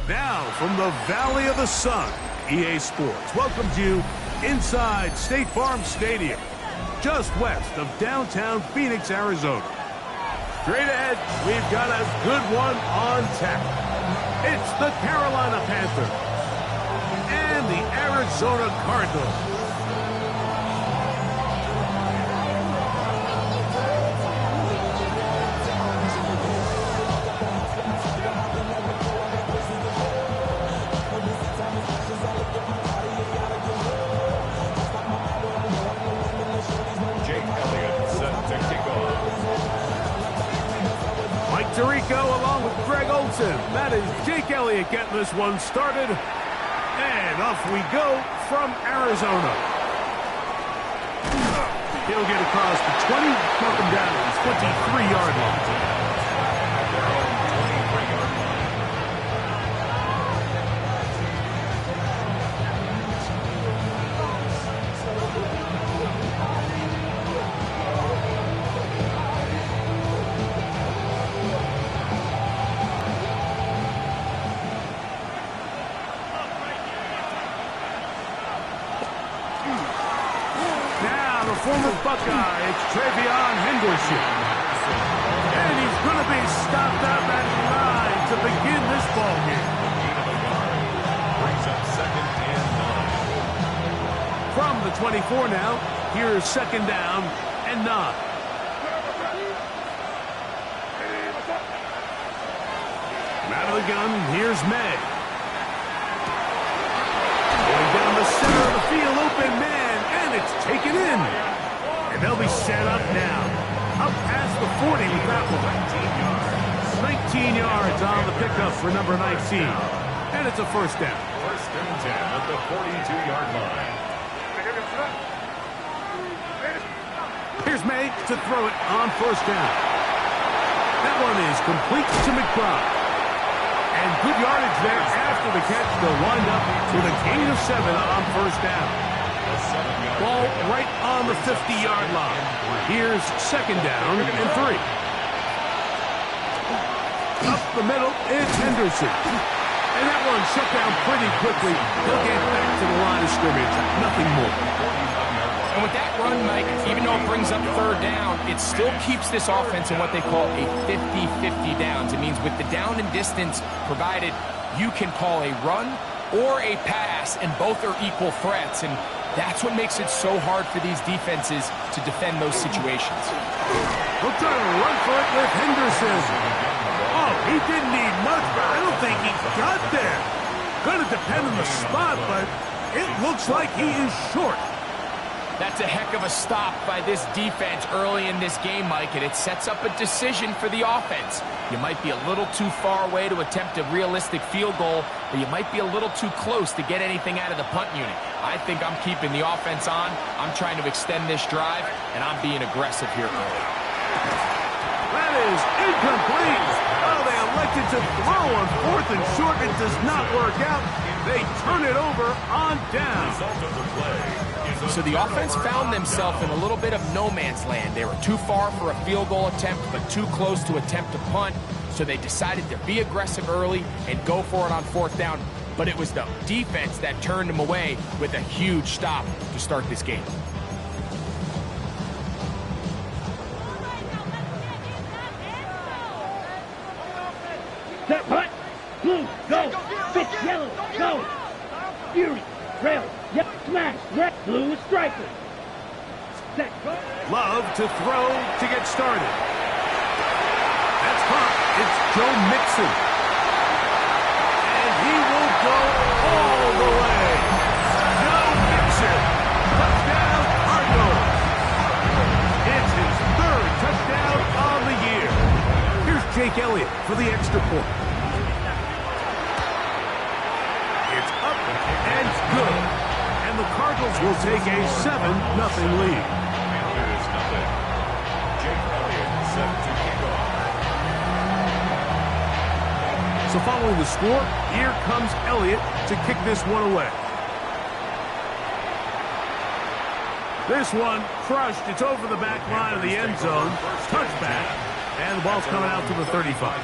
Now, from the Valley of the Sun, EA Sports welcomes you inside State Farm Stadium, just west of downtown Phoenix, Arizona. Straight ahead, we've got a good one on tap. It's the Carolina Panthers and the Arizona Cardinals. Tirico along with Greg Olson. That is Jake Elliott getting this one started. And off we go from Arizona. He'll get across the 20, knock him down to his 23-yard line. Former Buckeye, it's Travion Henderson. And he's going to be stopped up at the line to begin this ball game. Brings up 2nd and 9. From the 24 now, here's 2nd down and 9. Out of the gun, here's May. Going down the center of the field, open man, and it's taken in. And they'll be set up now. Up past the 40 with that one. 19 yards on the pickup for number 19. And it's a first down. 1st and 10 at the 42-yard line. Here's May to throw it on 1st down. That one is complete to McBride. And good yardage there after the catch. They'll wind up with a gain of 7 on 1st down. Ball right on the 50-yard line. Here's 2nd down and 3. Up the middle, it's Henderson. And that one shut down pretty quickly. They'll get back to the line of scrimmage. Nothing more. And with that run, Mike, even though it brings up 3rd down, it still keeps this offense in what they call a 50-50 downs. It means with the down and distance provided, you can call a run or a pass, and both are equal threats. And that's what makes it so hard for these defenses to defend those situations. We'll try to run for it with Henderson. Oh, he didn't need much, but I don't think he got there. Going to depend on the spot, but it looks like he is short. That's a heck of a stop by this defense early in this game, Mike, and it sets up a decision for the offense. You might be a little too far away to attempt a realistic field goal, but you might be a little too close to get anything out of the punt unit. I think I'm keeping the offense on. I'm trying to extend this drive, and I'm being aggressive here early. That is incomplete. Oh, they elected to throw on 4th and short. It does not work out. They turn it over on down. So the offense found themselves in a little bit of no man's land. They were too far for a field goal attempt, but too close to attempt a punt. So they decided to be aggressive early and go for it on 4th down. But it was the defense that turned them away with a huge stop to start this game. Set, punt, blue, go, pitch, yellow, go, fury, rail, yep, smash, red, blue is striker. Set, punt. Love to throw to get started. That's caught. It's Joe Mixon. And he will go all the way. Joe Mixon. Touchdown, Cardinals. It's his 3rd touchdown on the year. Here's Jake Elliott for the extra point. It's up and good. And the Cardinals will take a 7-0 lead. So following the score, here comes Elliott to kick this one away. This one crushed. It's over the back line of the end zone. Touchback. And the ball's coming out to the 35.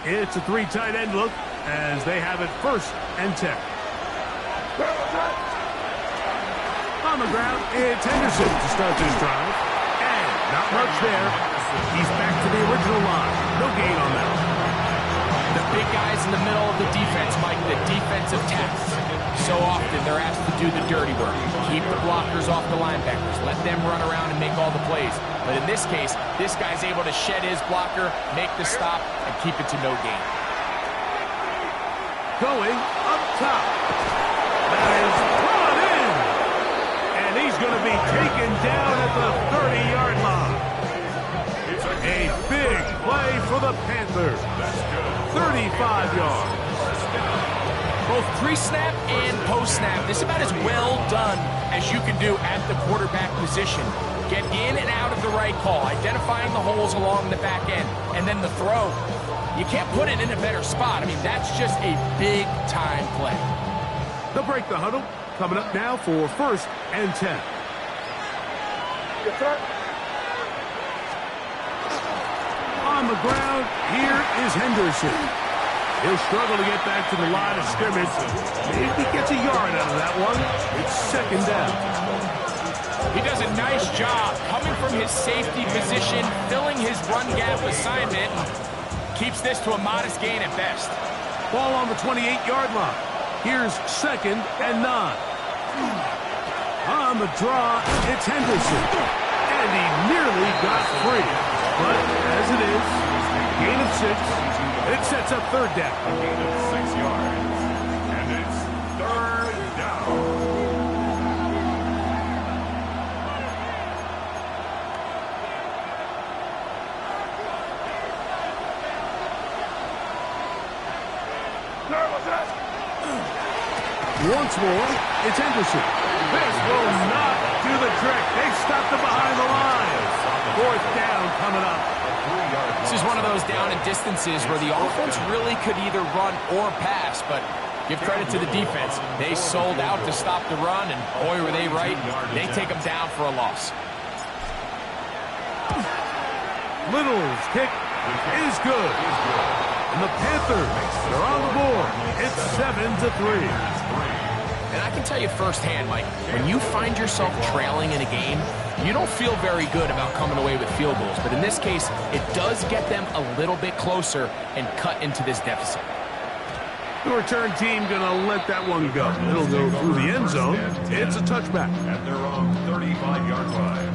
It's a 3 tight end look as they have it 1st and 10. On the ground, it's Henderson to start this drive. And not much there. He's back to the original line. No gain on that. The big guys in the middle of the defense, Mike, the defensive tackles. So often they're asked to do the dirty work. Keep the blockers off the linebackers. Let them run around and make all the plays. But in this case, this guy's able to shed his blocker, make the stop, and keep it to no gain. Going up top. That is brought in. And he's going to be taken down at the 30-yard line. A big play for the Panthers. 35 yards. Both pre-snap and post-snap, this is about as well done as you can do at the quarterback position. Get in and out of the right call, identifying the holes along the back end, and then the throw. You can't put it in a better spot. I mean, that's just a big-time play. They'll break the huddle. Coming up now for 1st and 10. On the ground, here is Henderson. He'll struggle to get back to the line of scrimmage. Maybe he gets a yard out of that one. It's 2nd down. He does a nice job coming from his safety position, filling his run gap assignment, and keeps this to a modest gain at best. Ball on the 28-yard line. Here's 2nd and 9. On the draw, it's Henderson. And he nearly got free. But as it is, gain of 6. It sets up 3rd down. A gain of 6 yards. And it's 3rd down. Once more, it's Henderson. This will not do the trick. They stopped him behind the line. 4th down coming up. This is one of those down and distances where the offense really could either run or pass, but give credit to the defense. They sold out to stop the run, and boy, were they right. They take them down for a loss. Little's kick is good. And the Panthers, they're on the board. It's 7-3. And I can tell you firsthand, Mike, when you find yourself trailing in a game, you don't feel very good about coming away with field goals. But in this case, it does get them a little bit closer and cut into this deficit. The return team going to let that one go. It'll go through the end zone. It's a touchback. At their own 35-yard line.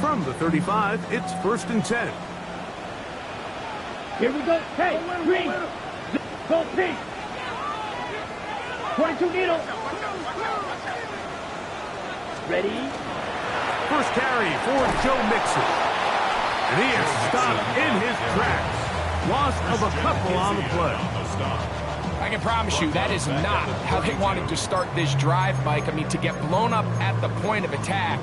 From the 35, it's 1st and 10. Here we go. Hey, green. Go pink. 22 needle. Ready? First carry for Joe Mixon. And he is stopped in his tracks. Loss of a couple on the play. I can promise you that is not how they wanted to start this drive, Mike. I mean, to get blown up at the point of attack,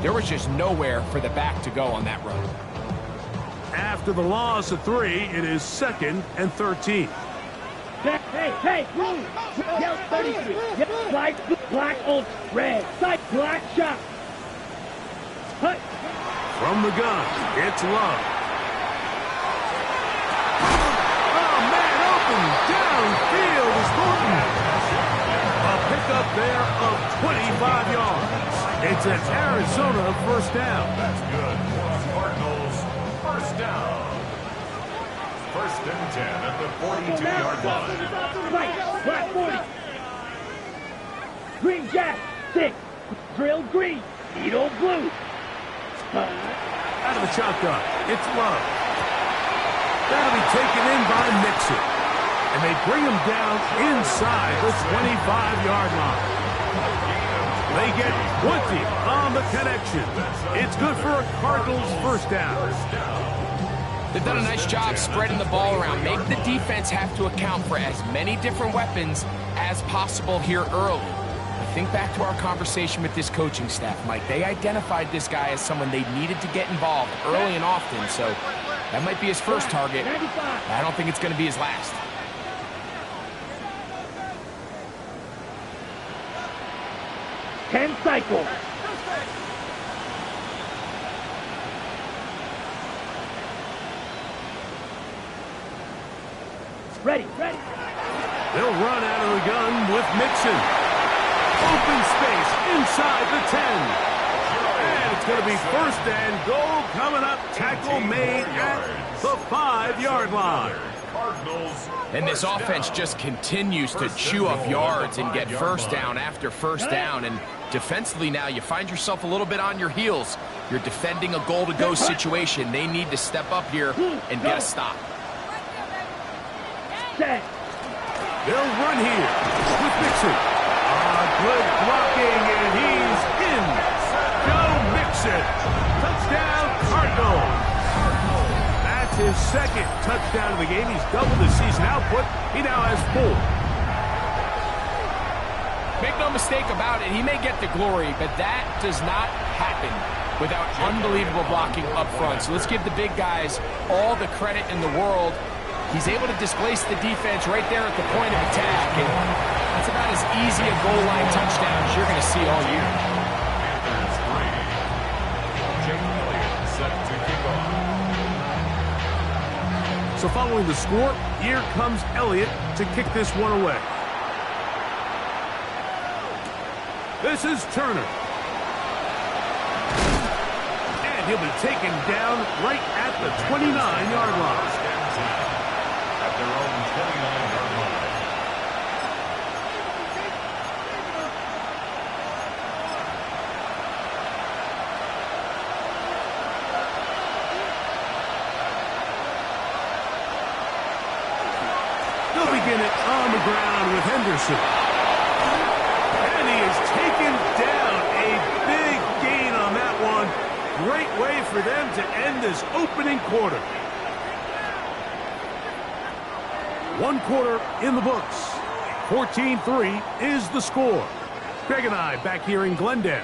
there was just nowhere for the back to go on that run. After the loss of 3, it is 2nd and 13. Hey, blue. Yellow 33. Black, old, red. Side, black shot. Hut. From the gun, it's Love. Oh, man, open downfield is Thornton. A pickup there of 25 yards. It's an Arizona 1st down. That's good. Cardinals, 1st down. 1st and 10 at the 42-yard line. Right, black 40. Green jack, 6. Drill green. Needle blue. Out of the shotgun, it's Love. That'll be taken in by Mixon. And they bring him down inside the 25-yard line. They get 20 on the connection. It's good for a Cardinals 1st down. They've done a nice job spreading the ball around. Make the defense have to account for as many different weapons as possible here early. Think back to our conversation with this coaching staff, Mike. They identified this guy as someone they needed to get involved early and often, so that might be his first target. I don't think it's going to be his last. 10 cycles. Ready. They'll run out of the gun with Mixon. Open space inside the 10. And it's going to be first and goal coming up. Tackle made at the 5-yard line. And this offense just continues to chew up yards and get first down after first down. And defensively now, you find yourself a little bit on your heels. You're defending a goal-to-go situation. They need to step up here and get a stop. Set. They'll run here with Mixon. Good blocking, and he's in. Joe Mixon. Touchdown, Cardinals. That's his second touchdown of the game. He's doubled his season output. He now has 4. Make no mistake about it, he may get the glory, but that does not happen without unbelievable blocking up front. So let's give the big guys all the credit in the world. He's able to displace the defense right there at the point of attack, and that's about as easy a goal line touchdown as you're going to see all year. So following the score, here comes Elliott to kick this one away. This is Turner. And he'll be taken down right at the 29-yard line. At their own 29-yard line. They'll begin it on the ground with Henderson. And he is taken down. A big gain on that one. Great way for them to end this opening quarter. 1 quarter in the books. 14-3 is the score. Greg and I back here in Glendale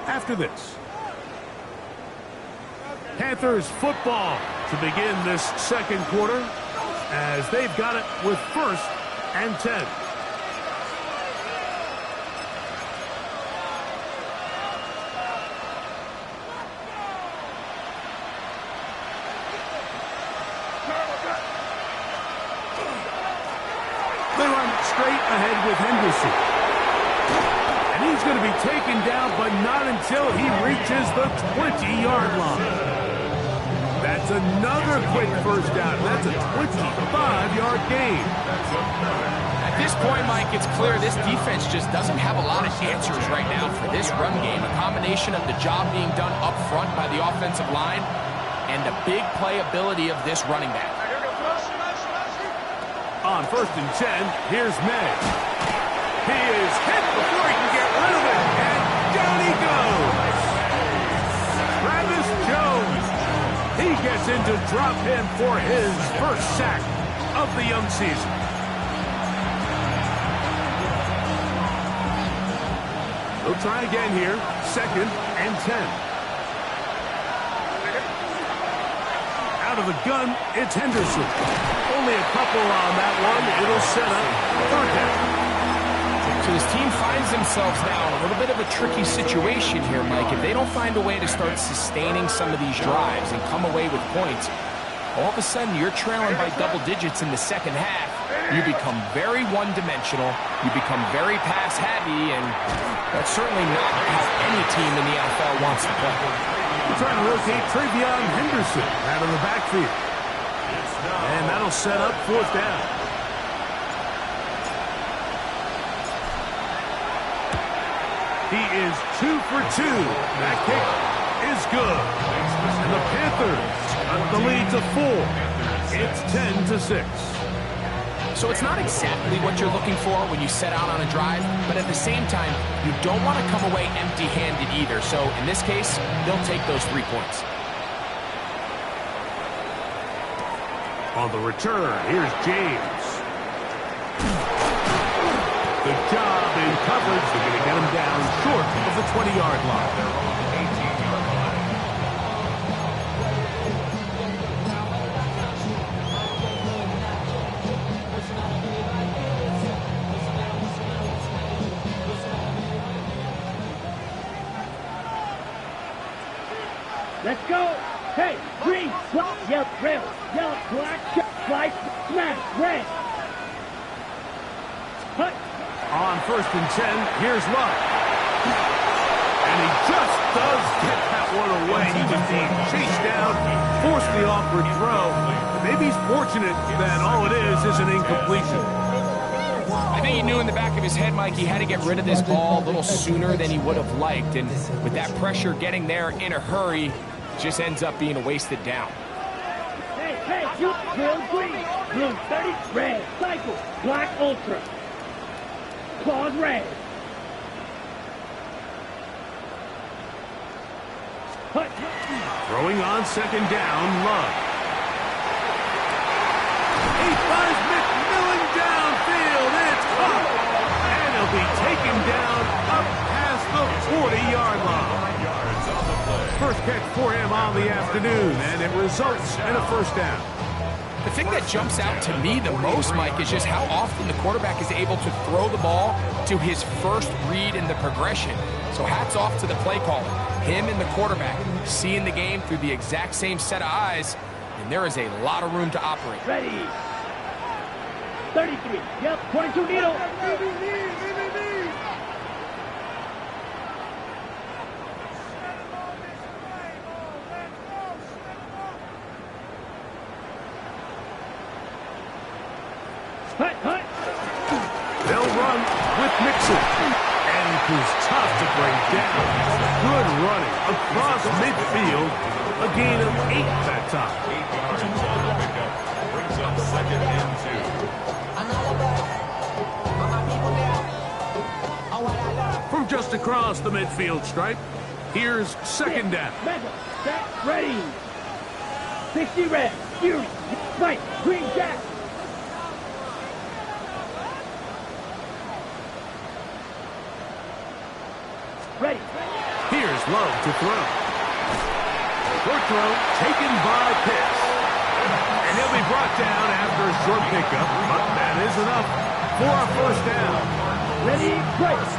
after this. Panthers football to begin this second quarter as they've got it with 1st and 10. They run straight ahead with Henderson. And he's going to be taken down, but not until he reaches the 20-yard line. That's another quick first down. That's a 25-yard gain. At this point, Mike, it's clear this defense just doesn't have a lot of answers right now for this run game. A combination of the job being done up front by the offensive line and the big playability of this running back. On 1st and 10, here's May. He is hit before he can get rid of it, and down he goes. Travis Jones. He gets in to drop him for his first sack of the young season. They'll try again here. 2nd and 10. Out of the gun, it's Henderson. Only a couple on that one. It'll set up 3rd down. So this team finds themselves now in a little bit of a tricky situation here, Mike. If they don't find a way to start sustaining some of these drives and come away with points, all of a sudden you're trailing by double digits in the second half. You become very one-dimensional. You become very pass-heavy, and that's certainly not how any team in the NFL wants to play. We're trying to rotate Travion Henderson out of the backfield. And that'll set up 4th down. He is 2 for 2. That kick is good. And the Panthers cut the lead to 4. It's 10-6. So it's not exactly what you're looking for when you set out on a drive, but at the same time, you don't want to come away empty-handed either. So in this case, they'll take those 3 points. On the return, here's James. Good job in coverage. They're going to get him down short of the 20-yard line. Let's go. Hey, green, black, yellow, red, yellow, black, slice, smash, red. Hut. On 1st and 10, here's Love. And he just does get that one away. He was being chased down, forced the awkward throw. Maybe he's fortunate that all it is an incompletion. I think he knew in the back of his head, Mike, he had to get rid of this ball a little sooner than he would have liked. And with that pressure getting there in a hurry, it just ends up being a wasted down. Hey, you blue, green, blue, 30, red, cycle, black, ultra. Claws, red. Hut. Throwing on 2nd down, Love. He finds McMillan downfield. It's caught. And he'll be taken down up past the 40-yard line. First catch for him on the afternoon, and it results in a 1st down. The thing that jumps out to me the most, Mike, is just how often the quarterback is able to throw the ball to his first read in the progression. So hats off to the play caller. Him and the quarterback seeing the game through the exact same set of eyes, and there is a lot of room to operate. Ready. 33. Yep, 22 needle. Hut, hut. They'll run with Mixon. And who's tough to bring down. Good running across midfield. A gain of 8 that time. 8 yards on the pickup. Brings up 2nd and 2. From just across the midfield stripe, here's 2nd down. Mega, set, ready. 60 red, Fury, right, green jack. Ready. Here's Love to throw. Short throw taken by Pitts. And he'll be brought down after a short pickup, but that is enough for a 1st down. Ready, right.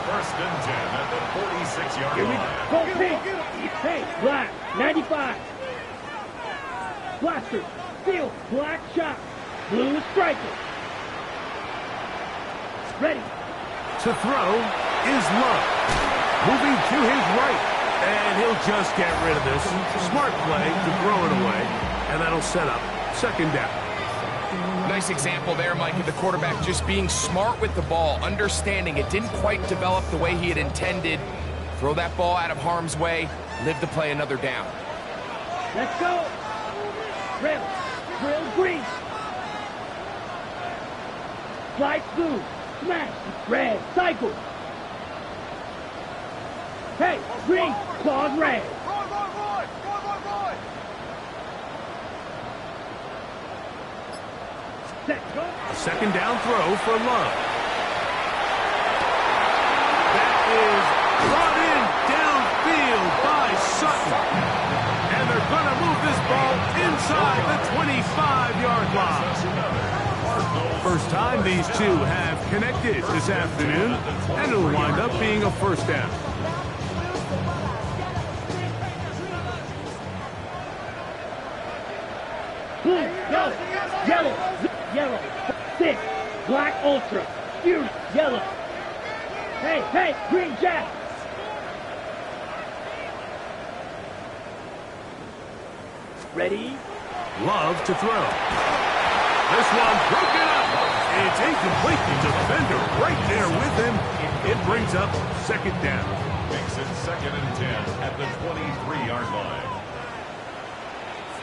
1st and 10 at the 46-yard Here we line. go. Pink. Hey, black, 95. Blaster, steel, black shot, blue striker. Ready. To throw is Love. Moving to his right. And he'll just get rid of this. Smart play to throw it away. And that'll set up 2nd down. Nice example there, Mike, of the quarterback just being smart with the ball, understanding it didn't quite develop the way he had intended. Throw that ball out of harm's way, live to play another down. Let's go. Red, grill, green. Slice, blue. Smash, red, cycle. Hey, green, claws, red. Set, go. A 2nd down throw for Love. That is brought in downfield by Sutton. And they're going to move this ball inside the 25-yard line. First time these two have connected this afternoon, and it'll wind up being a 1st down. Blue, yellow, yellow, 6, black ultra, Fury, yellow. Hey, green jack. Ready? Love to throw. This one broken up. It's incomplete. The defender right there with him. It brings up 2nd down. Makes it 2nd and 10 at the 23-yard line.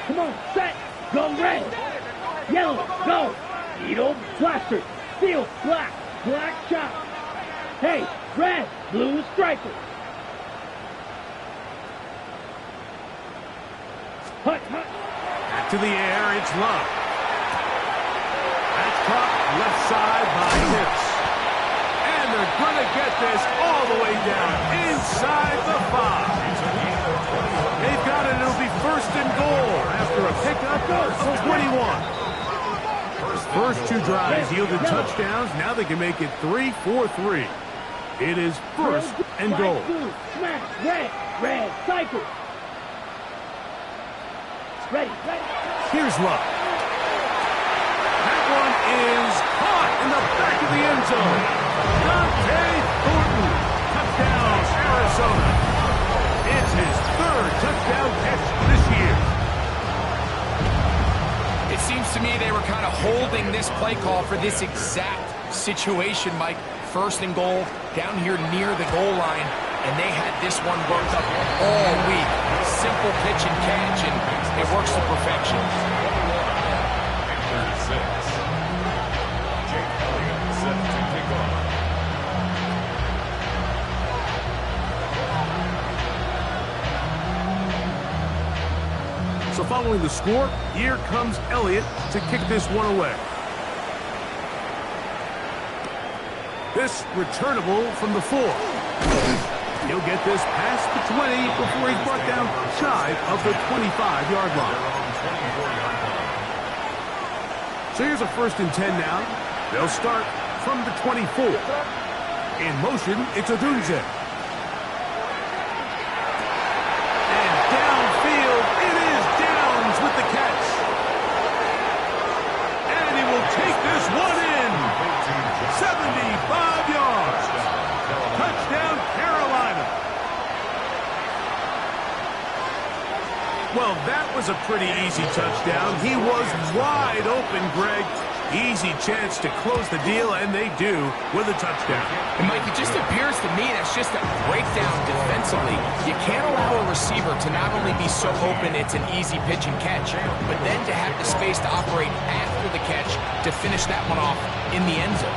Come on, set, go red. Yellow, go. Needle, blaster, steel, black, black shot. Hey, red, blue striker. Hut, hut. Back to the air, it's Love. That's caught left side by Pitts. And they're going to get this all the way down inside the 5. They've got it. It'll be 1st and goal after a pickup of 21. First 2 drives yielded touchdowns. Now they can make it 3-4-3. It is 1st and goal. Smash, red. red, cycle. Ready. Here's Love. That one is caught in the back of the end zone. Dante Thornton. Touchdown, Arizona. It's his third touchdown catch this year. It seems to me they were kind of holding this play call for this exact situation, Mike. First and goal, down here near the goal line, and they had this one worked up all week. Simple pitch and catch, and it works to perfection. 36. Jake Elliott set to kick off. So following the score, here comes Elliott to kick this one away. This returnable from the 4. He'll get this past the 20 before he's brought down shy of the 25-yard line. So here's a 1st and 10 now. They'll start from the 24. In motion, it's Odunze. And downfield, it is Downs with the catch. And he will take this one in. 75 yards. Touchdown, Carolina. Well, that was a pretty easy touchdown. He was wide open, Greg. Easy chance to close the deal, and they do with a touchdown. And Mike, it just appears to me that's just a breakdown defensively. You can't allow a receiver to not only be so open it's an easy pitch and catch, but then to have the space to operate after the catch to finish that one off in the end zone.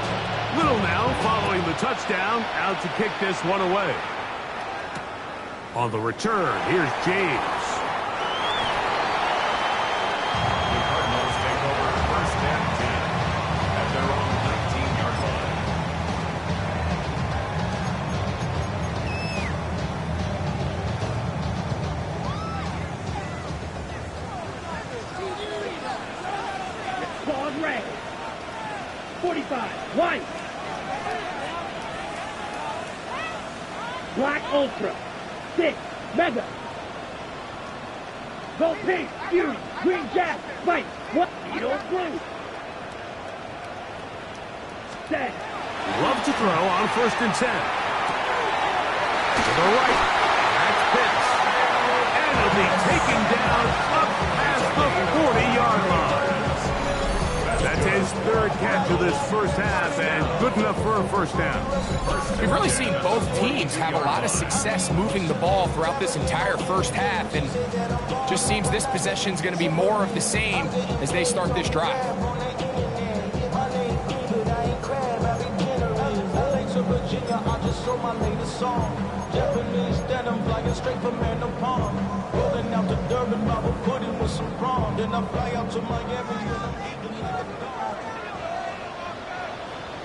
Little now following the touchdown, out to kick this one away. On the return, here's James. The Cardinals take over 1st and 10 at their own 19-yard line. Claws red. 45, white. Black Ultra. 6, Mega. Gold pink, Fury, green jack, white, what? Needle blue. Set. Love to throw on 1st and 10. To the right. That's Pitts. And he'll be taken down up past the 40-yard line. That's his 3rd catch of this first half, and good enough for a 1st down. We've really seen both teams have a lot of success moving the ball throughout this entire first half, and just seems this possession is going to be more of the same as they start this drive.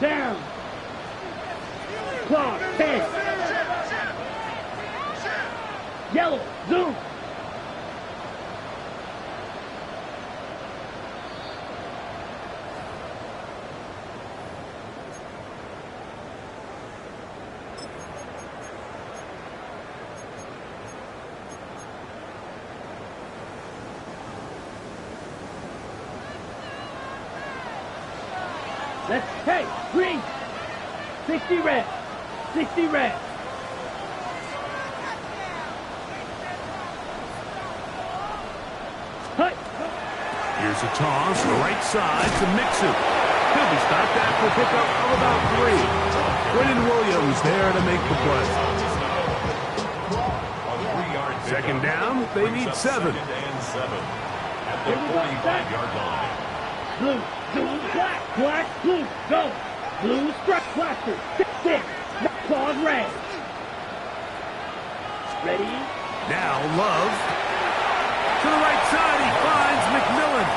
Down. Claw, 10. Yellow, zoom. Let's, hey, green. 60 red. 60 red. Hut. Here's a toss, right side to Mixon. He'll be stopped after a pickup of about 3. Brennan Williams there to make the play. 2nd down, they need 7. 2nd and 7 at the 45-yard line. Blue, blue, black, black, blue, go. Blue, strike, blaster, 6, claws red. Ready? Now Love. To the right side, he finds McMillan.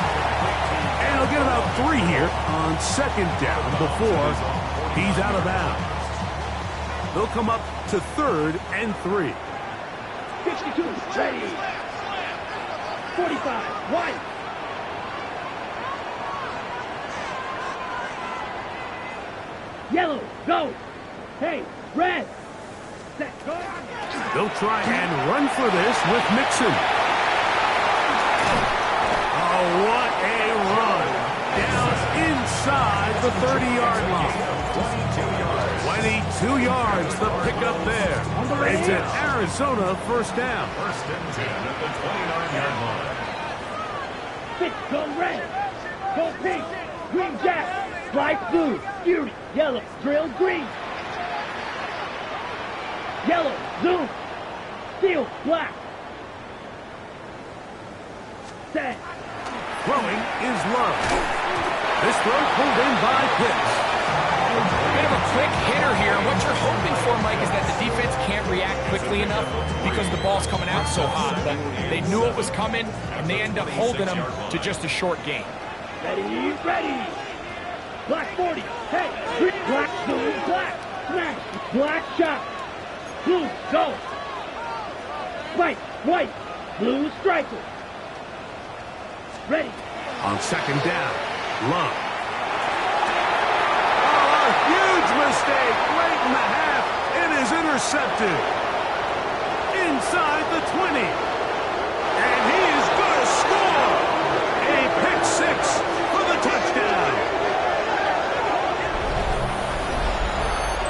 And he'll get about 3 here on 2nd down before he's out of bounds. They'll come up to 3rd and 3. 52, ready. 45, white. Yellow, go. Hey, red. They'll try and run for this with Mixon. Oh, what a run. Down inside the 30-yard line. 22 yards, the pickup there. It's an Arizona first down. First and 10 at the 29-yard line. Six, go red, go pink, green jack, fly blue, fury, yellow, drill green. Yellow, zoom, steel, black. Set. Throwing is Love. This throw pulled in by Pitts. Bit of a quick hitter here. What you're hoping for, Mike, is that the defense can't react quickly enough because the ball's coming out so hot. But they knew it was coming, and they end up holding them to just a short gain. Ready, ready. Black 40, hey, green, black, blue, black, smash, black shot. Blue, go. White, blue striker. Ready. On second down, Love. Oh, a huge mistake late in the half. It is intercepted. Inside the 20. And he is going to score. A pick six for the touchdown.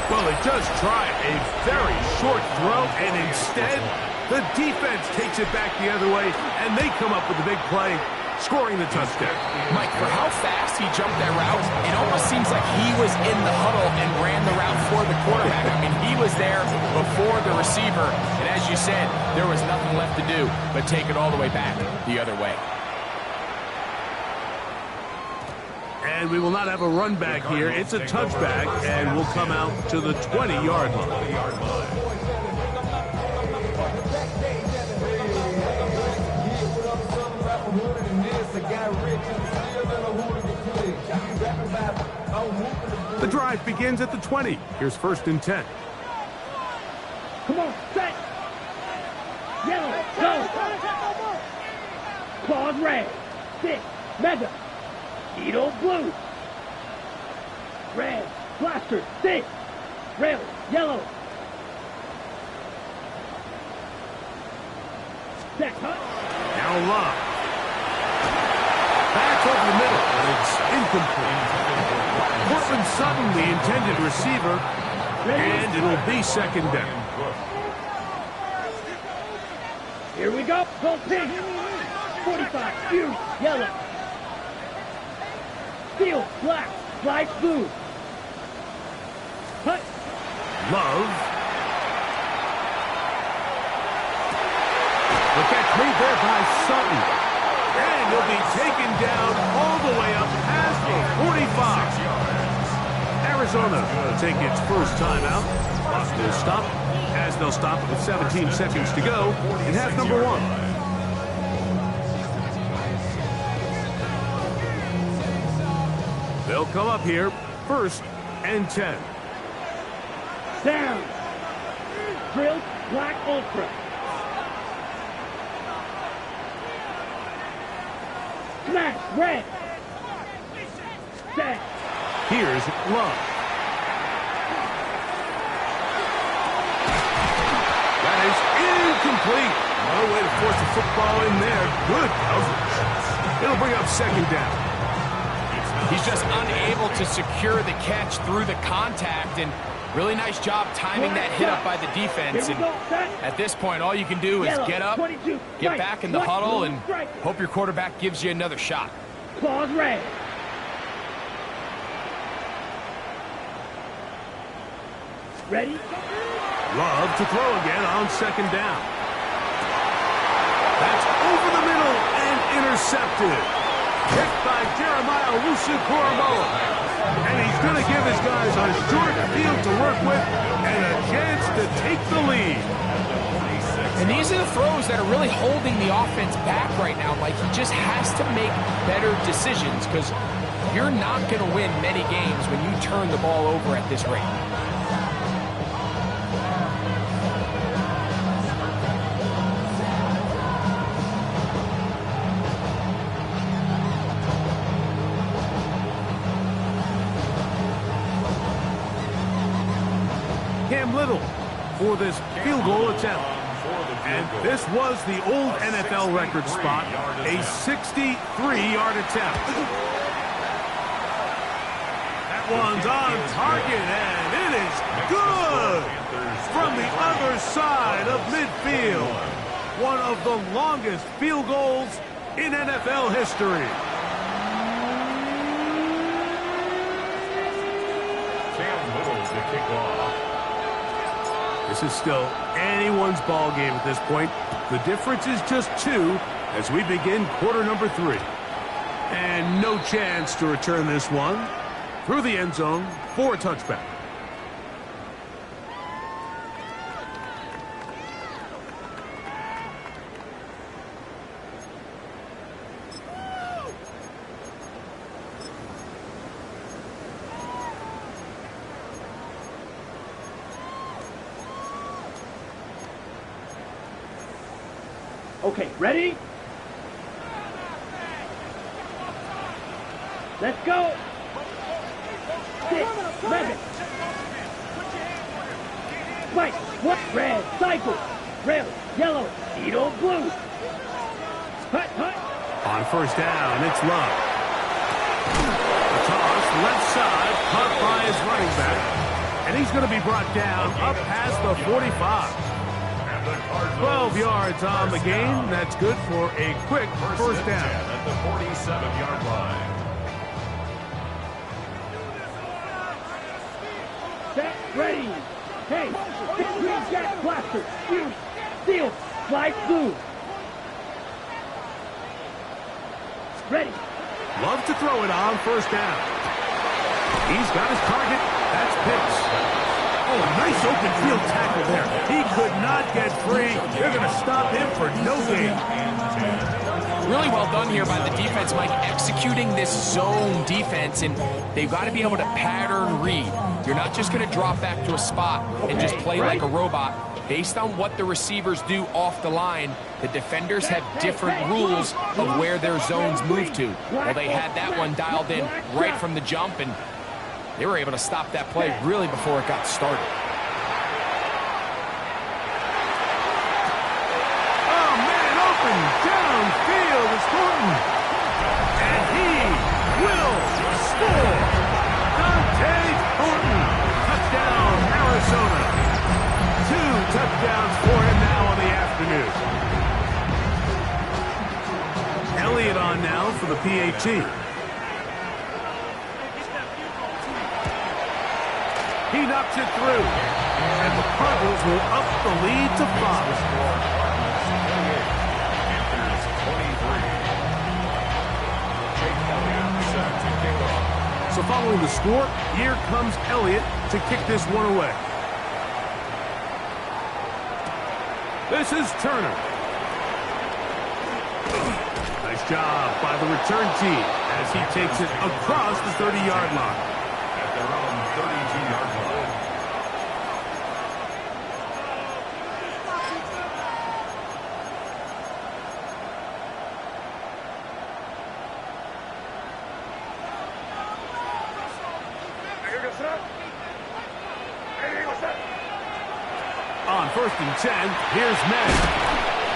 Well, it does try a very short throw, and instead, the defense takes it back the other way, and they come up with a big play, scoring the touchdown. Mike, for how fast he jumped that route, it almost seems like he was in the huddle and ran the route for the quarterback. I mean, he was there before the receiver, and as you said, there was nothing left to do but take it all the way back the other way. And we will not have a run back here. It's a touchback, and we'll come out to the 20-yard line. The drive begins at the 20. Here's first and 10. Come on, set. Yellow, go. Claws red. Six, mega. Needle blue. Red, blaster, six. Rail, yellow. Set, cut. Now Love. Back over the middle, but it's incomplete. Portland Sutton, the intended receiver, and it'll be second down. Here we go. Go pink. 45, fury, yellow. Steel, black, fly blue. Cut. Love. The catch made there by Sutton. And he'll be taken down all the way up past the 45. Arizona will take its first timeout. Clock will stop as they'll stop with 17 seconds to go in half number one. They'll come up here first and 10. Down. Drill, black ultra. Smash, red. Set. Here's Love. That is incomplete. No way to force the football in there. Good coverage. It'll bring up second down. He's just unable to secure the catch through the contact, and really nice job timing that hit up by the defense. And at this point, all you can do is get up, get back in the huddle, and hope your quarterback gives you another shot. Claws red. Ready? Love to throw again on second down. That's over the middle and intercepted. Picked by Jeremiah Owusu-Koramoah. And he's going to give his guys a short field to work with and a chance to take the lead. And these are the throws that are really holding the offense back right now, Mike. He just has to make better decisions because you're not going to win many games when you turn the ball over at this rate. for this field goal attempt. And this was the old NFL record spot, a 63-yard attempt. That one's on target, and it is good from the other side of midfield. One of the longest field goals in NFL history. To kick off. This is still anyone's ball game at this point. The difference is just 2 as we begin quarter number 3. And no chance to return this one through the end zone for a touchback. Okay, ready? Let's go. 6, 11. White, what? Red, cycle. Red, yellow, Edo, blue. Hut, hut. On first down, it's Love. The toss, left side, caught by his running back. And he's going to be brought down up past the 45. 12 yards on the game. That's good for a quick first down. At the 47-yard line. Set, ready. Hey, green jack blaster. Shoot, steal, slide blue. Ready. Love to throw it on first down. He's got his target. That's Pitts. Oh, nice open field tackle there. He could not get free. They're going to stop him for no gain. Really well done here by the defense, Mike, executing this zone defense, and they've got to be able to pattern read. You're not just going to drop back to a spot and just play like a robot. Based on what the receivers do off the line, the defenders have different rules of where their zones move to. Well, they had that one dialed in right from the jump, and they were able to stop that play really before it got started. Oh, man, open downfield is Thornton. And he will score. Dante Thornton. Touchdown, Arizona. 2 touchdowns for him now on the afternoon. Elliott on now for the PAT. He knocks it through. And the Cardinals will up the lead to 5. So following the score, here comes Elliott to kick this one away. This is Turner. Nice job by the return team as he takes it across the 30-yard line. At their own 32-yard line. On 1st and 10, here's Madden.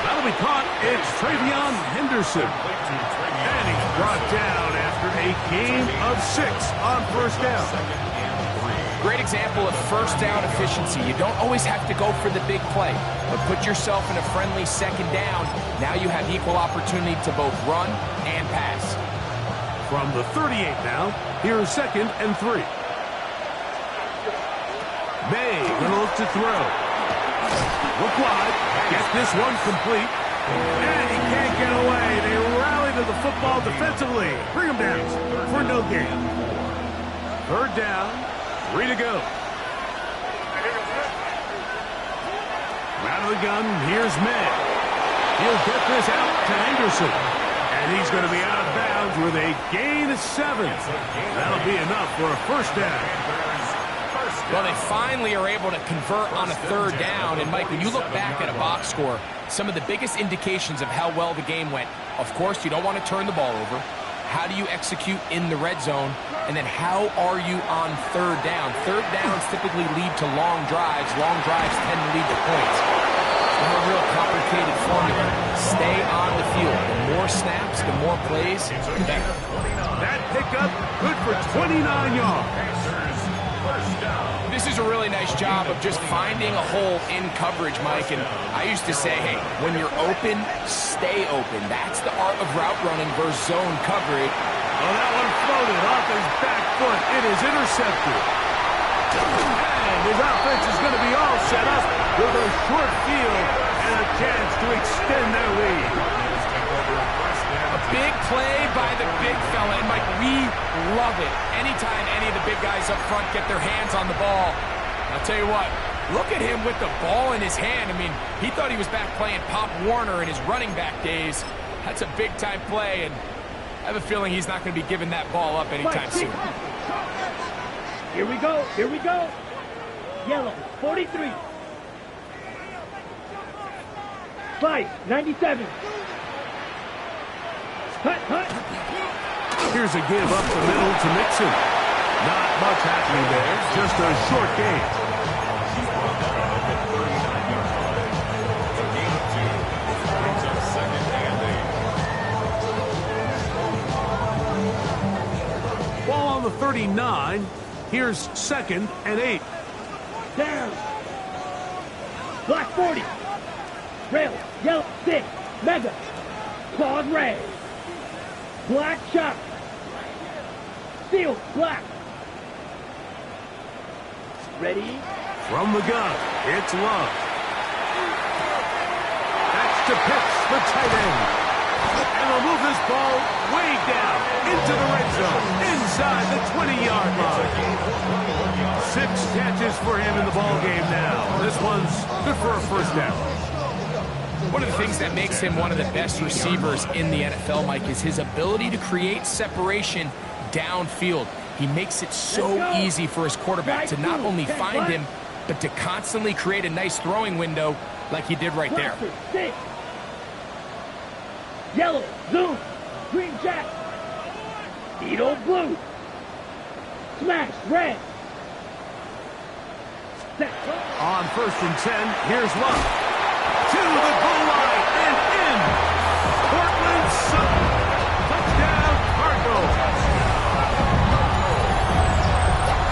That'll be caught. It's Travion Henderson. And he's brought down after a gain of 6 on first down. Great example of first down efficiency. You don't always have to go for the big play, but put yourself in a friendly second down. Now you have equal opportunity to both run and pass. From the 38 now, here's 2nd and 3. May gonna look to throw. Look wide. Get this one complete. And he can't get away. They rally to the football defensively. Bring him down for no gain. 3rd down. 3 to go. Out of the gun, here's May. He'll get this out to Anderson. And he's going to be out of bounds with a gain of 7. That'll be enough for a first down. Well, they finally are able to convert on a 3rd down. And, Mike, when you look back at a box score, some of the biggest indications of how well the game went, of course, you don't want to turn the ball over. How do you execute in the red zone? And then how are you on third down? Third downs typically lead to long drives. Long drives tend to lead to points. It's not a real complicated formula. Stay on the field. The more snaps, the more plays, the better. That pickup, good for 29 yards. This is a really nice job of just finding a hole in coverage, Mike. And I used to say, hey, when you're open, stay open. That's the art of route running versus zone coverage. Oh, that one floated off his back foot. It is intercepted. And his offense is going to be all set up with a short field and a chance to extend their lead. A big play by the big fella, and Mike, we love it. Anytime any of the big guys up front get their hands on the ball, I'll tell you what, look at him with the ball in his hand. I mean, he thought he was back playing Pop Warner in his running back days. That's a big-time play, and I have a feeling he's not going to be giving that ball up anytime soon. Here we go. Here we go. Yellow, 43. Fight, 97. Hut, hut. Here's a give up the middle to Mixon. Not much happening there. Just a short game. Ball on the 39. Here's 2nd and 8. Down. Black 40. Rail, yellow, 6. Mega. Claws red. Black shot. Steel, black. Ready? From the gun, it's Love. That's to Pitts, the tight end. And they'll move this ball way down into the red zone, inside the 20-yard line. 6 catches for him in the ball game now. This one's good for a first down. One of the things that makes him one of the best receivers in the NFL, Mike, is his ability to create separation downfield. He makes it so easy for his quarterback to not only find him, but to constantly create a nice throwing window like he did right there. 6. Yellow, zoom, green jack. Needle blue. Smash, red. Set. On 1st and 10, here's Love. To the goal line and in. Portland Sutton. Touchdown, Cardinals.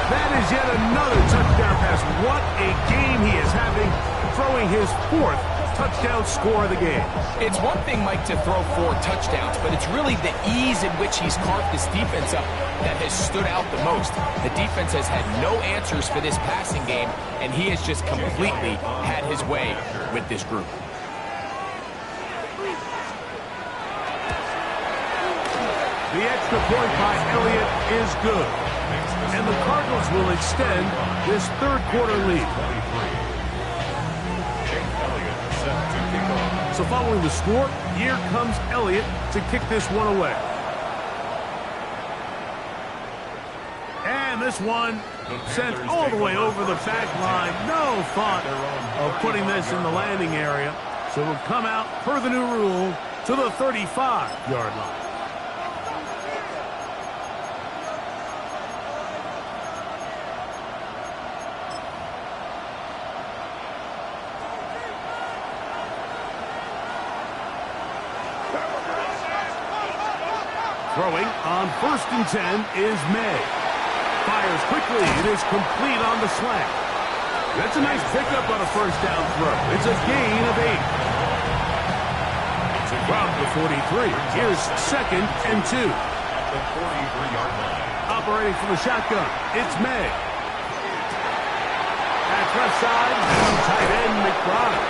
That is yet another touchdown pass. What a game he is having, throwing his 4th touchdown score of the game. It's one thing, Mike, to throw 4 touchdowns, but it's really the ease in which he's carved this defense up that has stood out the most. The defense has had no answers for this passing game, and he has just completely had his way with this group. The extra point by Elliott is good. And the Cardinals will extend this 3rd quarter lead. So following the score, here comes Elliott to kick this one away. And this one sent all the way over the back line. No thought of putting this in the landing area. So it will come out, per the new rule, to the 35-yard line. Throwing on 1st and 10 is May. Fires quickly. It is complete on the slant. That's a nice pickup on a 1st down throw. It's a gain of 8. From the 43, here's 2nd and 2. The 43-yard line. Operating from the shotgun, it's May. At left side, tight end McBride.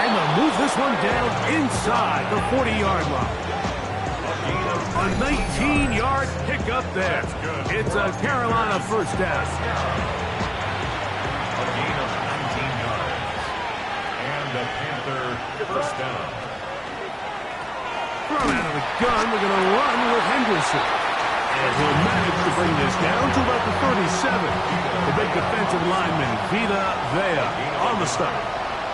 And they'll move this one down inside the 40-yard line. A 19-yard pickup there. It's a Carolina 1st down. A gain of 19 yards. And the Panther 1st down. Thrown out of the gun, they're going to run with Henderson. And he'll manage to bring this down to about the 37. The big defensive lineman, Vita Vea, on the stop.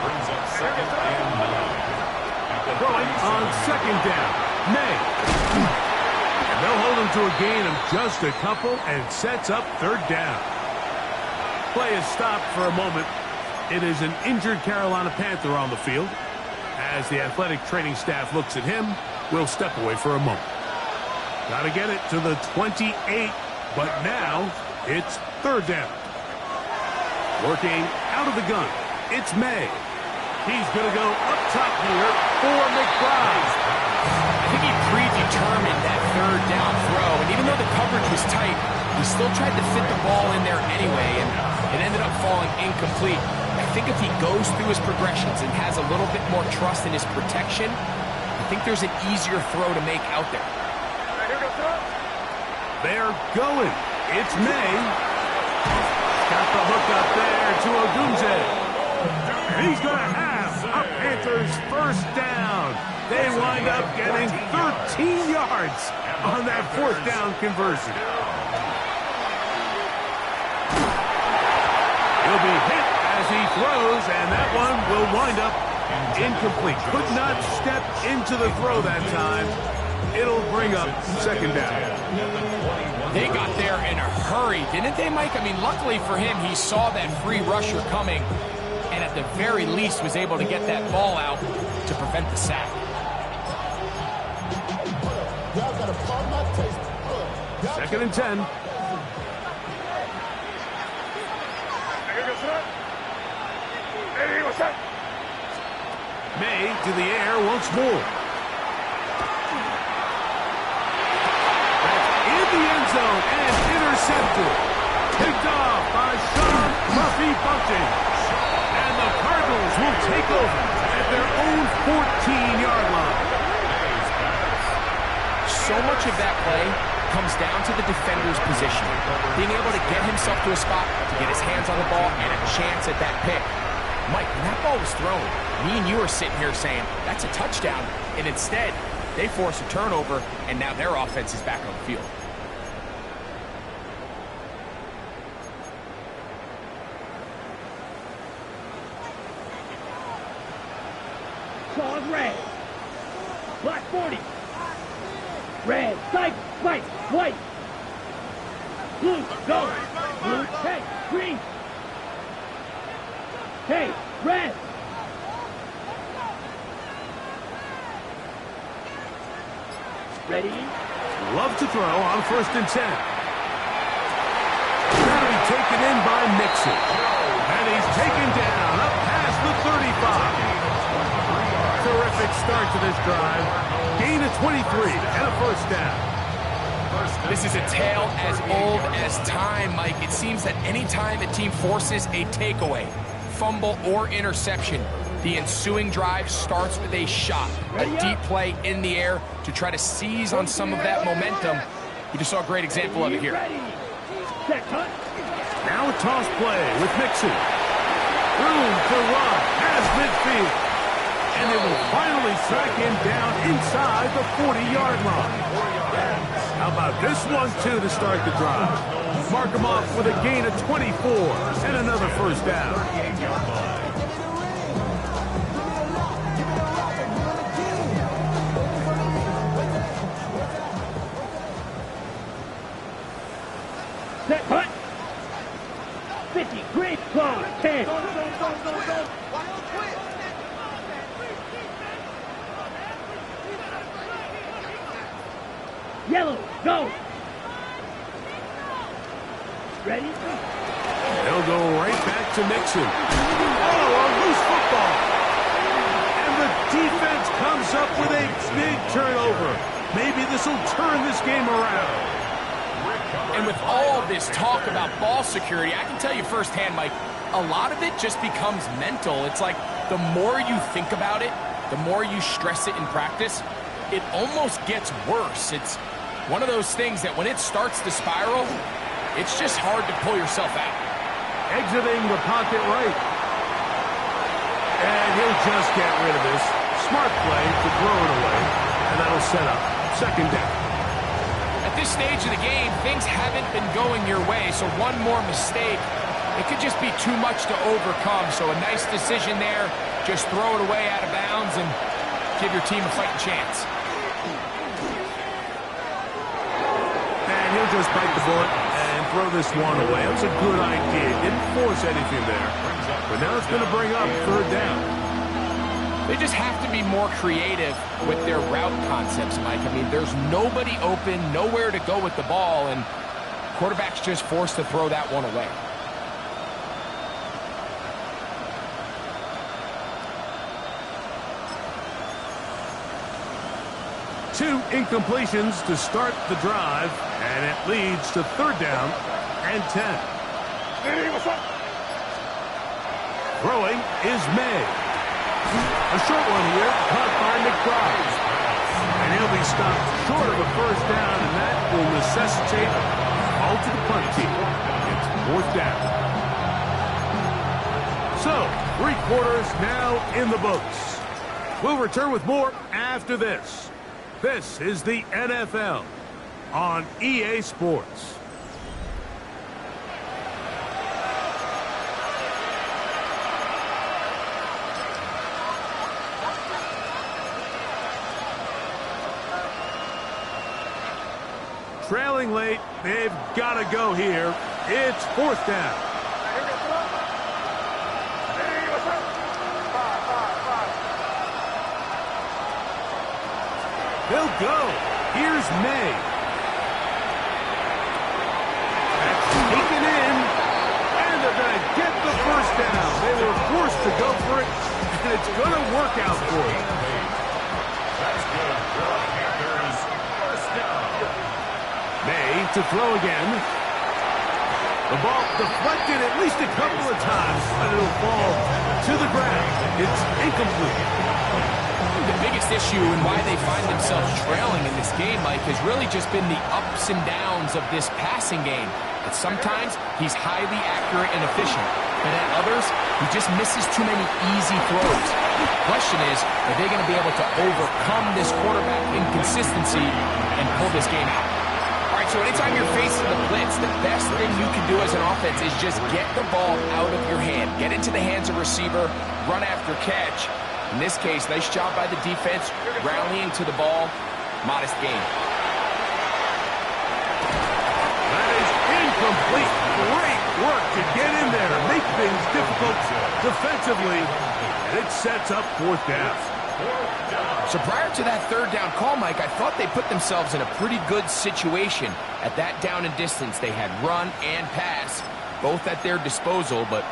Brings up 2nd and 9. Throwing on 2nd down. May. And They'll hold him to a gain of just a couple and sets up third down. Play is stopped for a moment. It is an injured Carolina Panther on the field. As the athletic training staff looks at him, we'll step away for a moment. Got to get it to the 28, but now it's third down. Working out of the gun, it's May. He's going to go up top here for McBride. I think he predetermined that third down throw, and even though the coverage was tight, he still tried to fit the ball in there anyway, and it ended up falling incomplete. I think if he goes through his progressions and has a little bit more trust in his protection, I think there's an easier throw to make out there. They're going. It's May. Got the hook up there to Odunze. And he's going to have a Panthers first down. They wind up getting 13 yards on that fourth down conversion. He'll be hit as he throws, and that one will wind up incomplete. Could not step into the throw that time. It'll bring up second down. They got there in a hurry, didn't they, Mike? I mean, luckily for him, he saw that free rusher coming, and at the very least was able to get that ball out to prevent the sack. Second and 10. May to the air once more. In the end zone and intercepted. Picked off by Sean Murphy Bunting. And the Cardinals will take over at their own 14-yard line. So much of that play comes down to the defender's position. Being able to get himself to a spot, to get his hands on the ball, and a chance at that pick. Mike, when that ball was thrown, me and you are sitting here saying, that's a touchdown. And instead, they force a turnover, and now their offense is back on the field. Claws red. Black 40. Red, sight, white, white. Blue, go. Blue, hey, green. Hey, red. Ready? Love to throw on first and 10. That'll be taken in by Mixon. And he's taken down up past the 35. Terrific start to this drive. Gain of 23 and a first down. This is a tale as old as time, Mike. It seems that any time a team forces a takeaway, fumble, or interception, the ensuing drive starts with a shot, a deep play in the air to try to seize on some of that momentum. We just saw a great example of it here. Now a toss play with Mixon. Room to run as midfield. And they will finally track him down inside the 40-yard line. How about this one, too, to start the drive? Mark him off with a gain of 24 and another first down. Set, punt. 50, great claw, 10. Go. Yellow, go. Ready? They'll go right back to Mixon. Oh, a loose football. And the defense comes up with a big turnover. Maybe this will turn this game around. And with all this talk about ball security, I can tell you firsthand, Mike, a lot of it just becomes mental. It's like the more you think about it, the more you stress it in practice, it almost gets worse. It's one of those things that when it starts to spiral, it's just hard to pull yourself out. Exiting the pocket right. And he'll just get rid of this. Smart play to throw it away. And that'll set up second down. At this stage of the game, things haven't been going your way, so one more mistake, it could just be too much to overcome. So a nice decision there. Just throw it away out of bounds and give your team a fighting chance. just bite the bullet and throw this one away. It was a good idea. Didn't force anything there. But now it's going to bring up third down. They just have to be more creative with their route concepts, Mike. I mean, there's nobody open, nowhere to go with the ball, and quarterback's just forced to throw that one away. Two incompletions to start the drive, and it leads to third down and 10. Throwing is May. A short one here, caught by McBride. And he'll be stopped short of a first down, and that will necessitate a call to the punt team. It's fourth down. So, 3 quarters now in the books. We'll return with more after this. This is the NFL on EA Sports. Trailing late, they've got to go here. It's fourth down. They'll go. Here's May. That's taken in, and they're going to get the first down. They were forced to go for it, and it's going to work out for them. That's good. Panthers first down. May to throw again. The ball deflected at least a couple of times, but it'll fall to the ground. It's incomplete. The biggest issue and why they find themselves trailing in this game, Mike, has really just been the ups and downs of this passing game. At sometimes, he's highly accurate and efficient, but at others, he just misses too many easy throws. The question is, are they going to be able to overcome this quarterback inconsistency and pull this game out? All right, so anytime you're facing the blitz, the best thing you can do as an offense is just get the ball out of your hand. Get into the hands of receiver, run after catch. In this case, nice job by the defense, rallying to the ball. Modest gain. That is incomplete. Great work to get in there, make things difficult defensively, and it sets up fourth down. So prior to that third down call, Mike, I thought they put themselves in a pretty good situation. At that down and distance, they had run and pass, both at their disposal, but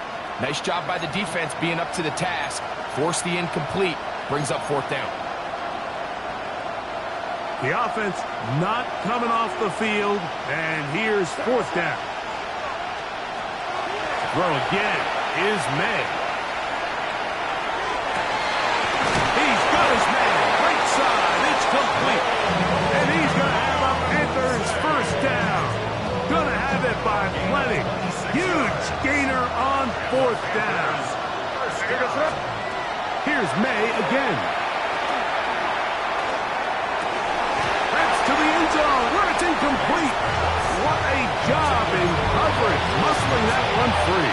nice job by the defense being up to the task. Force the incomplete, brings up fourth down. The offense not coming off the field, and here's fourth down. Throw again is May. He's got his man, right side, it's complete. And he's going to have a Panthers first down. Going to have it by plenty. Huge gainer on fourth down. Here's May again. That's to the end zone where it's incomplete. What a job in coverage, muscling that one free.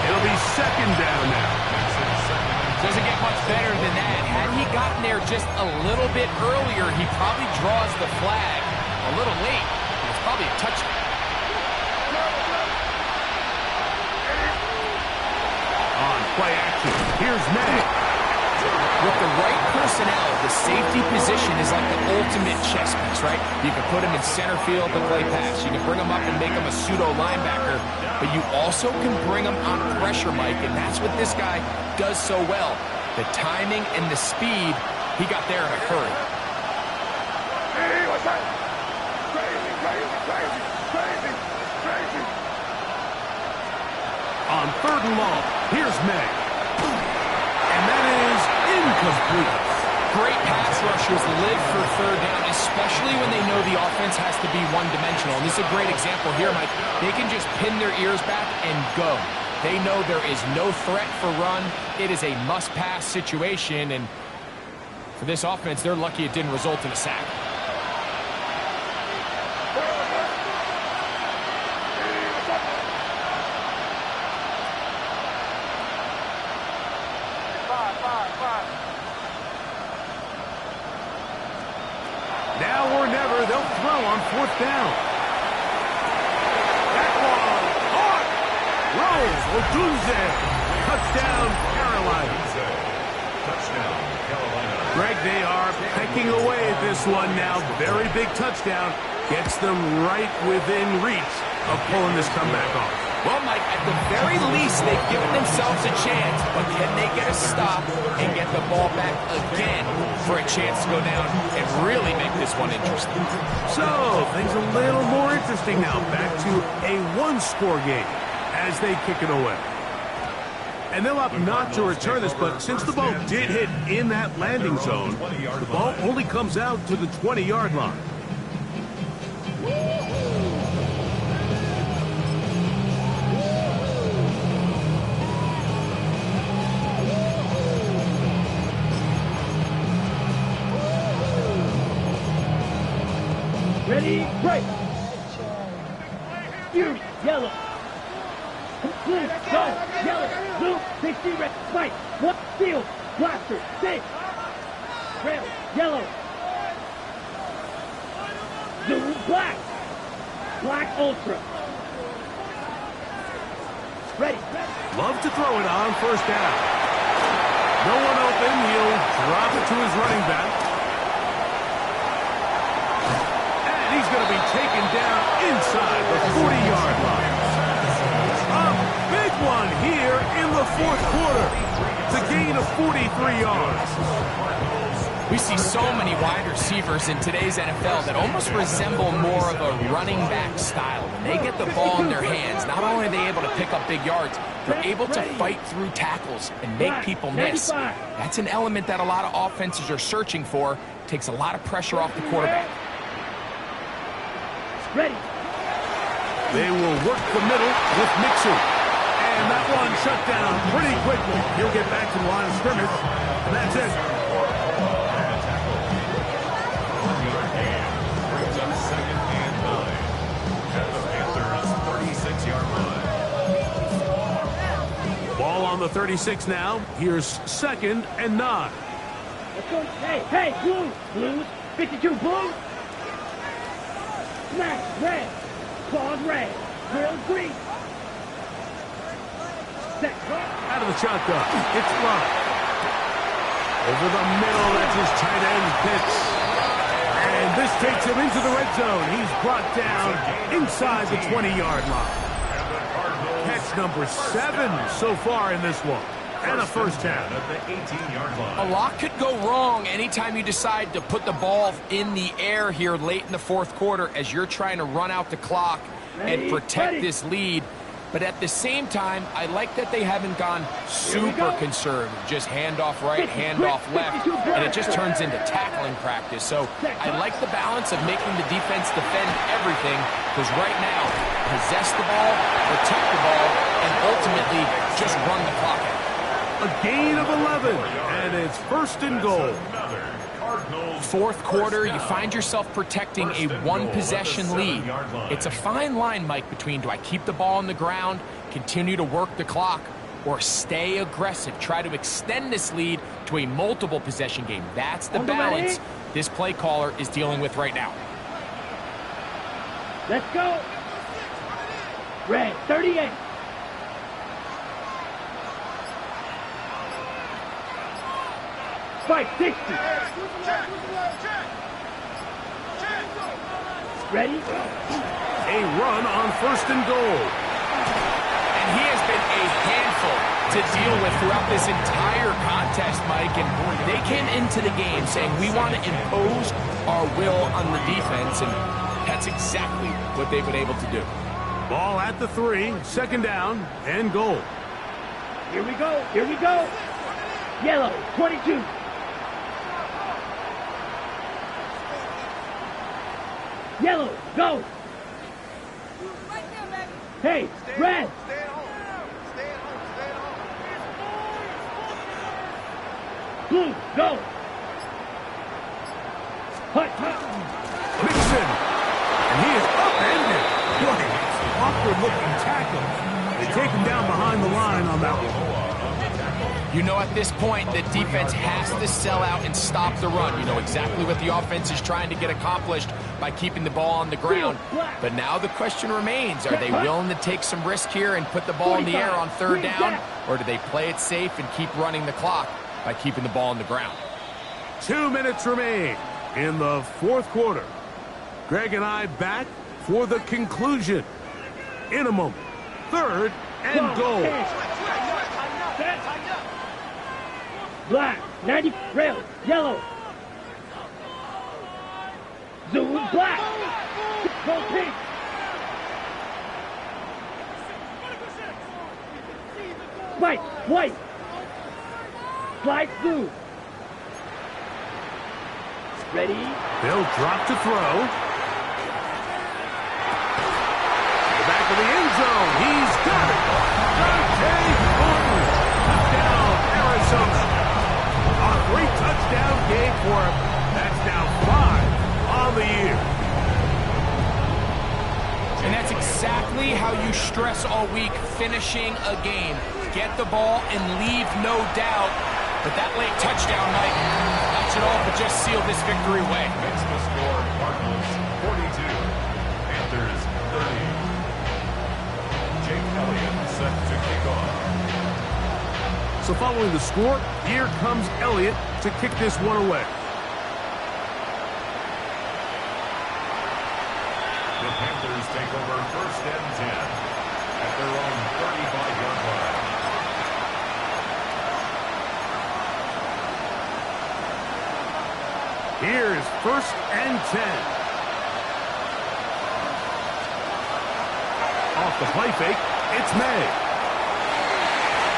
It'll be second down now. Doesn't get much better than that. Had he gotten there just a little bit earlier, he probably draws the flag a little late. It's probably a touchdown. On play action, here's May. With the right personnel, the safety position is like the ultimate chess piece, right? You can put him in center field to play pass. You can bring him up and make him a pseudo linebacker, but you also can bring him on pressure, Mike, and that's what this guy does so well. The timing and the speed, he got there in a hurry. Hey, what's that? Crazy, crazy, crazy, crazy, crazy. On third and long, here's May. And that is incomplete. Great pass rushers live for third down, especially when they know the offense has to be one-dimensional. And this is a great example here, Mike. They can just pin their ears back and go. They know there is no threat for run. It is a must-pass situation, and for this offense, they're lucky it didn't result in a sack. Now or never, they'll throw on fourth down. Odunze. Touchdown, Carolina. Touchdown, Carolina. Greg, they are pecking away at this one now. Very big touchdown. Gets them right within reach of pulling this comeback off. Well, Mike, at the very least, they've given themselves a chance, but can they get a stop and get the ball back again for a chance to go down and really make this one interesting? So, things a little more interesting now. Back to a one-score game as they kick it away. And they'll opt not to return this, but since the ball did hit in that landing zone, the ball only comes out to the 20-yard line. Ready, break. Fury, yellow. Blue, go, yellow, blue, 60, red, fight. What, field, blaster, six. Red, yellow. Blue, black. Black, ultra. Ready. Love to throw it on first down. No one open. He'll drop it to his running back. He's going to be taken down inside the 40-yard line. A big one here in the fourth quarter. It's a gain of 43 yards. We see so many wide receivers in today's NFL that almost resemble more of a running back style. When they get the ball in their hands, not only are they able to pick up big yards, they're able to fight through tackles and make people miss. That's an element that a lot of offenses are searching for. Takes a lot of pressure off the quarterback. Ready. They will work the middle with Mixon. And that one shut down pretty quickly. He'll get back to the line of scrimmage. And that's it. Brings up 2nd and 9. At the Panthers' 36-yard line. Ball on the 36 now. Here's 2nd and 9. Let's go. Hey, blue. Blues. 52 blue. Smash, red. Claws, red. Grill, green. Set. Out of the shotgun. It's blocked. Over the middle, that's his tight end pitch. And this takes him into the red zone. He's brought down inside the 20-yard line. Catch number 7 so far in this one. And a first down. At the 18-yard line. A lot could go wrong anytime you decide to put the ball in the air here late in the fourth quarter as you're trying to run out the clock and protect this lead. But at the same time, I like that they haven't gone super conservative. Just handoff right, handoff left, and it just turns into tackling practice. So I like the balance of making the defense defend everything, because right now, possess the ball, protect the ball, and ultimately just run the clock out. A gain of 11, and it's 1st and goal. Fourth quarter, you find yourself protecting a one-possession lead. It's a fine line, Mike, between do I keep the ball on the ground, continue to work the clock, or stay aggressive, try to extend this lead to a multiple-possession game. That's the balance this play caller is dealing with right now. Let's go. Red, 38. Fight, 60. Ready? A run on 1st and goal. And he has been a handful to deal with throughout this entire contest, Mike. And they came into the game saying, we want to impose our will on the defense. And that's exactly what they've been able to do. Ball at the 3, 2nd down, and goal. Here we go. Here we go. Yellow, 22. Yellow, go. Hey, red. Blue, go. Hut, Mixon. And he is upended. What an awkward-looking tackle. They take him down behind the line on that one. You know, at this point, the defense has to sell out and stop the run. You know exactly what the offense is trying to get accomplished by keeping the ball on the ground. But now the question remains, are they willing to take some risk here and put the ball in the air on third down? Or do they play it safe and keep running the clock by keeping the ball on the ground? 2 minutes remain in the fourth quarter. Greg and I back for the conclusion. In a moment, third and goal. Black, 90, red, yellow. Zoom, black. Go pink. White, white. Slide blue. Ready? They'll drop to throw. Back to the end zone. He's got it. Dante Gordon. Touchdown, Arizona. A great touchdown game for him. That's now 5 on the year. And that's exactly how you stress all week, finishing a game. Get the ball and leave no doubt. But that late touchdown, Mike, that should all but just seal this victory away. Makes the score Cardinals 42, Panthers 30. Jake Elliott set to kick off. So following the score, here comes Elliott to kick this one away. The Panthers take over first and 10 at their own 35-yard line. Here's first and 10. Off the play fake, it's May.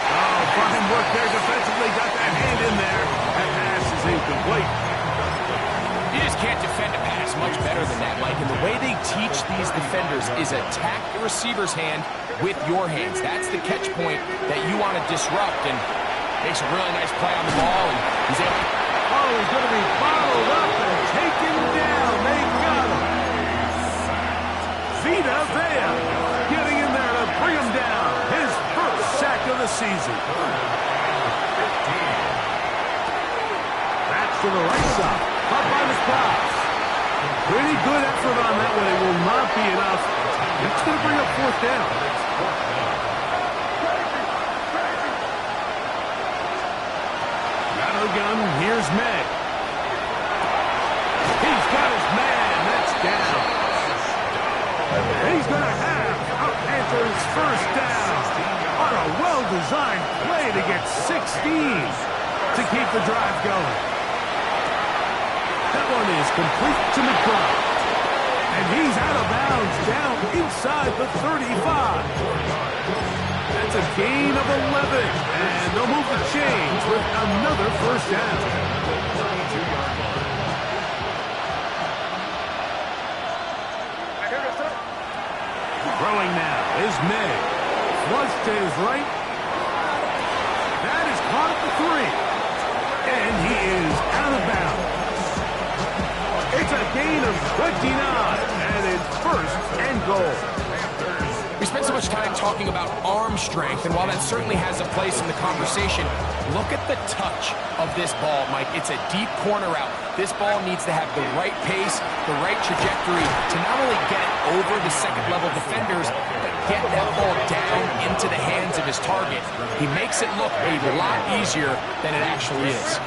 Oh, fine work there defensively. Got that hand in there. That pass is incomplete. You just can't defend a pass much better than that, Mike. And the way they teach these defenders is attack the receiver's hand with your hands. That's the catch point that you want to disrupt. And makes a really nice play on the ball. And he's able to... Oh, he's going to be followed up and taken down. They got him. Vita Vea getting in there to bring him down. His first sack of the season. That's to the right side. Up by the cross. Pretty good effort on that one. It will not be enough. It's going to bring up fourth down. Out of the gun, here's May. He's got his man. That's down. He's going to have a Panthers first down on a well-designed play to get 16 to keep the drive going. That one is complete to McBride. And he's out of bounds down inside the 35. That's a gain of 11. And they'll move the chains with another first down. Throwing now is May. Flush to his right. That is caught at the 3. And he is out of bounds. It's a gain of 29, and it's first and goal. We spent so much time talking about arm strength, and while that certainly has a place in the conversation, look at the touch of this ball, Mike. It's a deep corner route. This ball needs to have the right pace, the right trajectory to not only get it over the second-level defenders, but get that ball down into the hands of his target. He makes it look a lot easier than it actually is.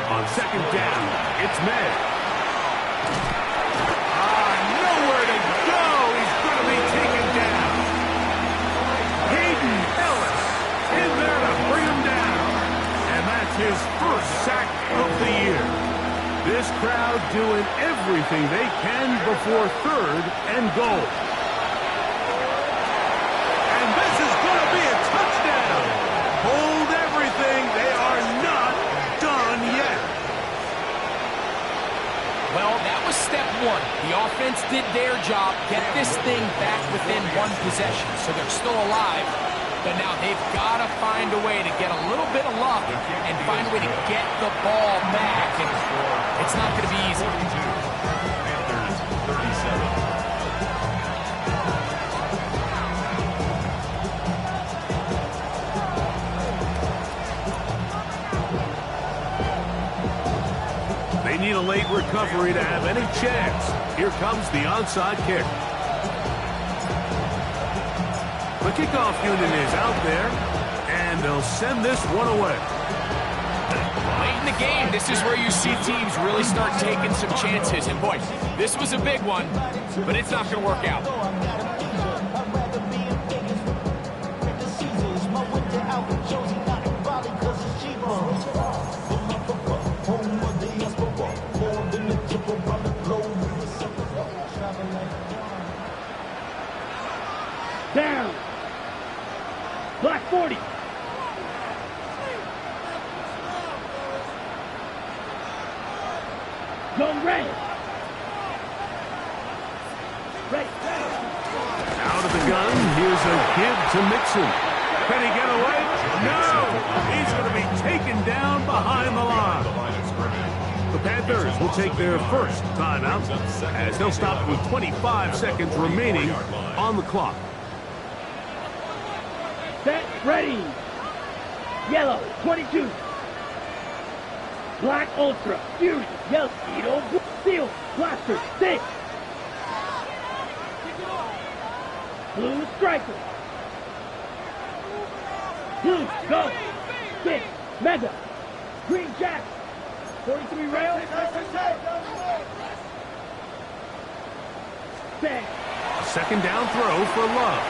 On second down, it's May. Nowhere to go. He's going to be taken down. Hayden Ellis in there to bring him down. And that's his first sack of the year. This crowd doing everything they can before third and goal. And this is going to be a touchdown. Hold everything. They are not done yet. Well, that was step one. The offense did their job, get this thing back within one possession, so they're still alive. But now they've got to find a way to get a little bit of luck and find a way to get the ball back. And it's not going to be easy. Panthers 37. They need a late recovery to have any chance. Here comes the onside kick. The kickoff unit is out there, and they'll send this one away. Late in the game, this is where you see teams really start taking some chances. And boy, this was a big one, but it's not going to work out. Down. Black 40. Go red. Ready. Out of the gun, here's a give to Mixon. Can he get away? No! He's going to be taken down behind the line. The Panthers will take their first timeout as they'll stop with 25 seconds remaining on the clock. Set, ready. Yellow, 22. Black Ultra, Fury, Yellow, Speedo, Steel, Blaster, 6. Blue Striker. Blue, go. 6, Mega. Green Jack. 43 rail. Set. A second down throw for Love.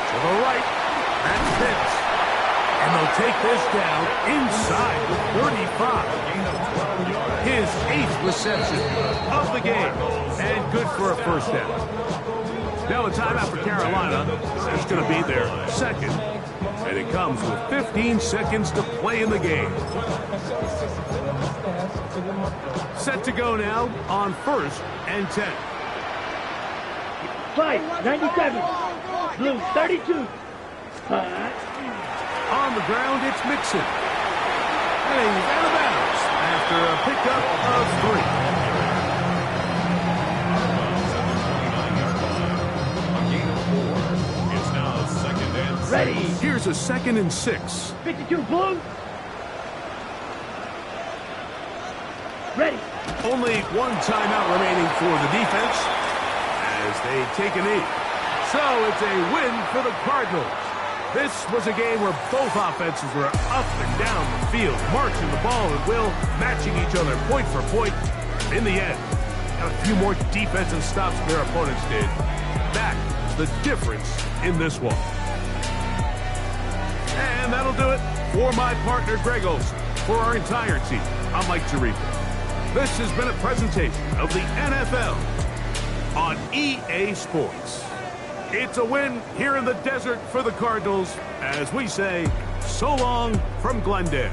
To the right. That's Pitts. And they'll take this down inside the 35. His 8th reception of the game. And good for a first down. Now a timeout for Carolina. That's going to be their second. And it comes with 15 seconds to play in the game. Set to go now on 1st and 10. 5, 97. Blue, 32. On the ground, it's Mixon. And he's out of bounds after a pickup of 3. It's now 2nd and 6. Ready. Here's a 2nd and 6. 52 Blue. Ready. Only one timeout remaining for the defense as they take a knee. So it's a win for the Cardinals. This was a game where both offenses were up and down the field, marching the ball at will, matching each other point for point. In the end, got a few more defensive stops than their opponents did. That was the difference in this one. And that'll do it for my partner, Greg Olson. For our entire team, I'm Mike Tirico. This has been a presentation of the NFL on EA Sports. It's a win here in the desert for the Cardinals as we say so long from Glendale.